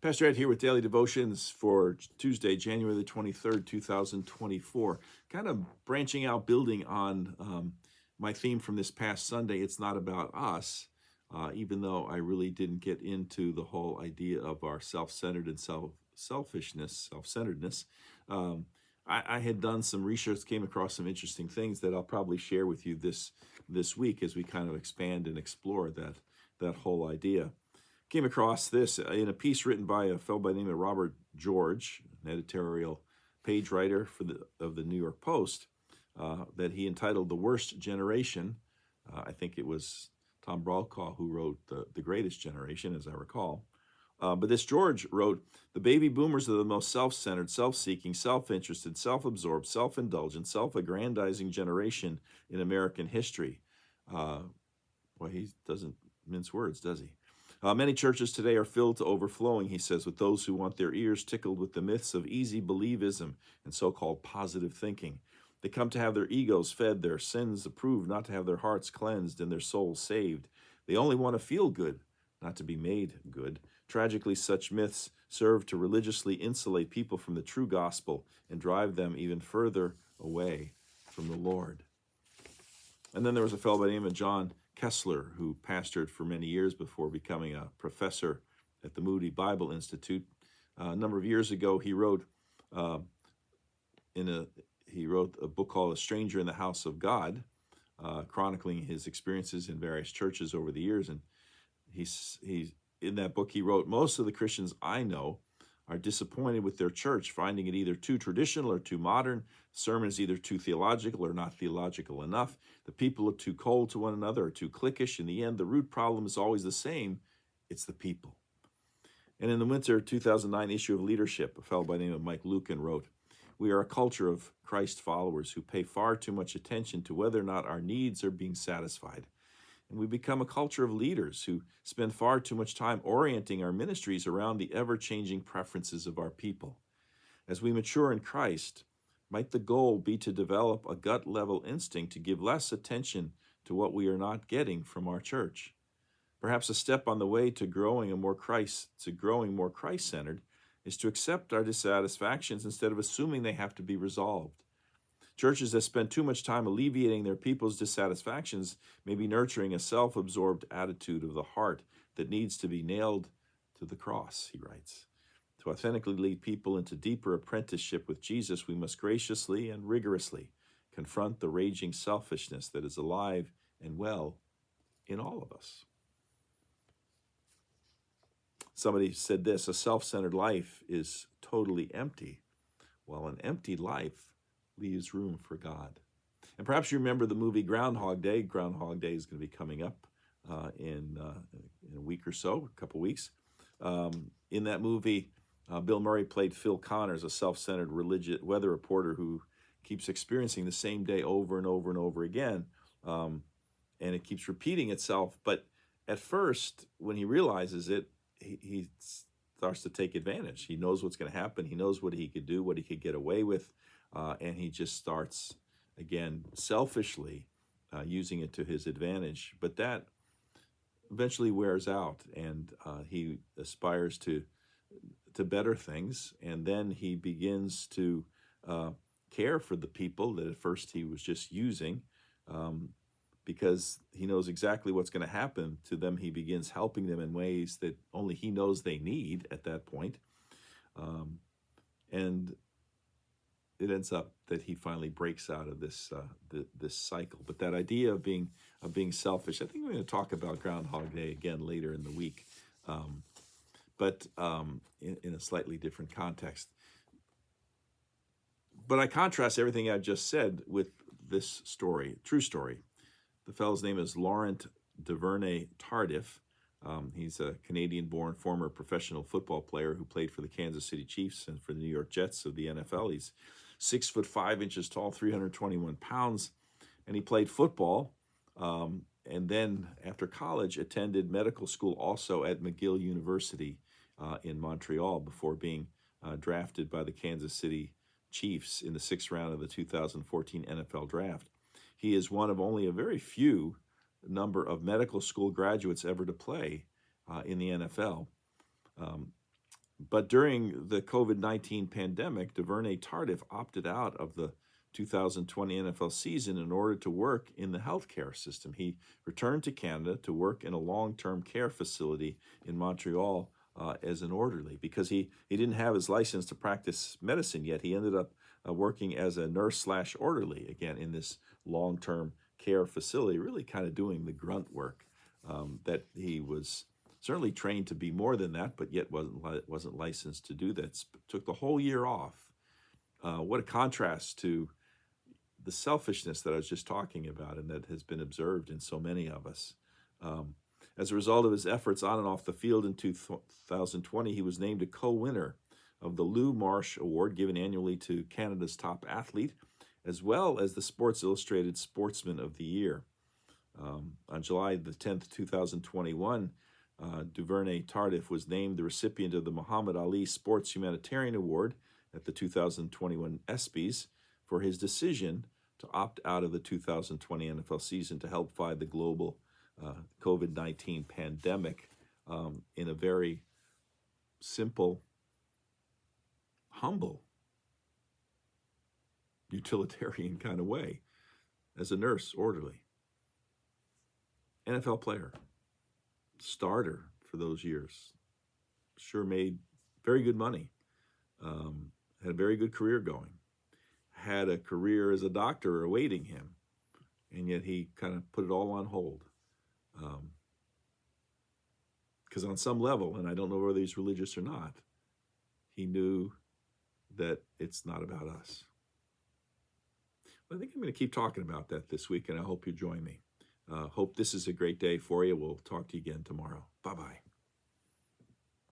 Pastor Ed here with Daily Devotions for Tuesday, January the 23rd, 2024. Kind of branching out, building on my theme from this past Sunday. It's not about us, even though I really didn't get into the whole idea of our self-centered and self-centeredness. I had done some research, came across some interesting things that I'll probably share with you this week as we kind of expand and explore that whole idea. Came across this in a piece written by a fellow by the name of Robert George, an editorial page writer of the New York Post, that he entitled "The Worst Generation." I think it was Tom Brokaw who wrote the Greatest Generation, as I recall. But this George wrote, "The baby boomers are the most self-centered, self-seeking, self-interested, self-absorbed, self-indulgent, self-aggrandizing generation in American history." Well, he doesn't mince words, does he? Many churches today are filled to overflowing, he says, with those who want their ears tickled with the myths of easy believism and so-called positive thinking. They come to have their egos fed, their sins approved, not to have their hearts cleansed and their souls saved. They only want to feel good, not to be made good. Tragically, such myths serve to religiously insulate people from the true gospel and drive them even further away from the Lord. And then there was a fellow by the name of John Kessler, who pastored for many years before becoming a professor at the Moody Bible Institute. A number of years ago, he wrote a book called "A Stranger in the House of God," chronicling his experiences in various churches over the years. And he's in that book he wrote, "Most of the Christians I know are disappointed with their church, finding it either too traditional or too modern. The sermon is either too theological or not theological enough. The people are too cold to one another or too cliquish. In the end, the root problem is always the same. It's the people." And in the winter 2009 issue of Leadership, a fellow by the name of Mike Lucan wrote, "We are a culture of Christ followers who pay far too much attention to whether or not our needs are being satisfied. And we become a culture of leaders who spend far too much time orienting our ministries around the ever-changing preferences of our people. As we mature in Christ, might the goal be to develop a gut-level instinct to give less attention to what we are not getting from our church? Perhaps a step on the way to growing more Christ-centered is to accept our dissatisfactions instead of assuming they have to be resolved. Churches that spend too much time alleviating their people's dissatisfactions may be nurturing a self-absorbed attitude of the heart that needs to be nailed to the cross," he writes. "To authentically lead people into deeper apprenticeship with Jesus, we must graciously and rigorously confront the raging selfishness that is alive and well in all of us." Somebody said this: "A self-centered life is totally empty, while an empty life leaves room for God." And perhaps you remember the movie Groundhog Day. Groundhog Day is going to be coming up in a week or so, a couple weeks. In that movie, Bill Murray played Phil Connors, a self-centered religious weather reporter who keeps experiencing the same day over and over and over again. And it keeps repeating itself. But at first, when he realizes it, he starts to take advantage. He knows what's going to happen. He knows what he could do, what he could get away with. And he just starts, again, selfishly using it to his advantage. But that eventually wears out, and he aspires to better things. And then he begins to care for the people that at first he was just using, because he knows exactly what's going to happen to them. He begins helping them in ways that only he knows they need at that point. And it ends up that he finally breaks out of this cycle. But that idea of being selfish, I think we're going to talk about Groundhog Day again later in the week, but in a slightly different context. But I contrast everything I've just said with this story, true story. The fellow's name is Laurent Duvernay-Tardif. He's a Canadian-born former professional football player who played for the Kansas City Chiefs and for the New York Jets of the NFL. He's 6'5" tall, 321 pounds, and he played football. And then after college, attended medical school also at McGill University in Montreal before being drafted by the Kansas City Chiefs in the 6th round of the 2014 NFL Draft. He is one of only a very few number of medical school graduates ever to play in the NFL. But during the COVID-19 pandemic, Duvernay-Tardif opted out of the 2020 NFL season in order to work in the healthcare system. He returned to Canada to work in a long-term care facility in Montreal as an orderly because he didn't have his license to practice medicine yet. He ended up working as a nurse/orderly, again, in this long-term care facility, really kind of doing the grunt work that he was certainly trained to be more than that, but yet wasn't licensed to do that. Took the whole year off. What a contrast to the selfishness that I was just talking about and that has been observed in so many of us. As a result of his efforts on and off the field in 2020, he was named a co-winner of the Lou Marsh Award, given annually to Canada's top athlete, as well as the Sports Illustrated Sportsman of the Year. On July the 10th, 2021, Duvernay-Tardif was named the recipient of the Muhammad Ali Sports Humanitarian Award at the 2021 ESPYs for his decision to opt out of the 2020 NFL season to help fight the global COVID-19 pandemic in a very simple, humble, utilitarian kind of way as a nurse orderly. NFL player, starter for those years, sure made very good money, had a very good career going, had a career as a doctor awaiting him, and yet he kind of put it all on hold. Because on some level, and I don't know whether he's religious or not, he knew that it's not about us. I think I'm going to keep talking about that this week, and I hope you join me. Hope this is a great day for you. We'll talk to you again tomorrow. Bye-bye.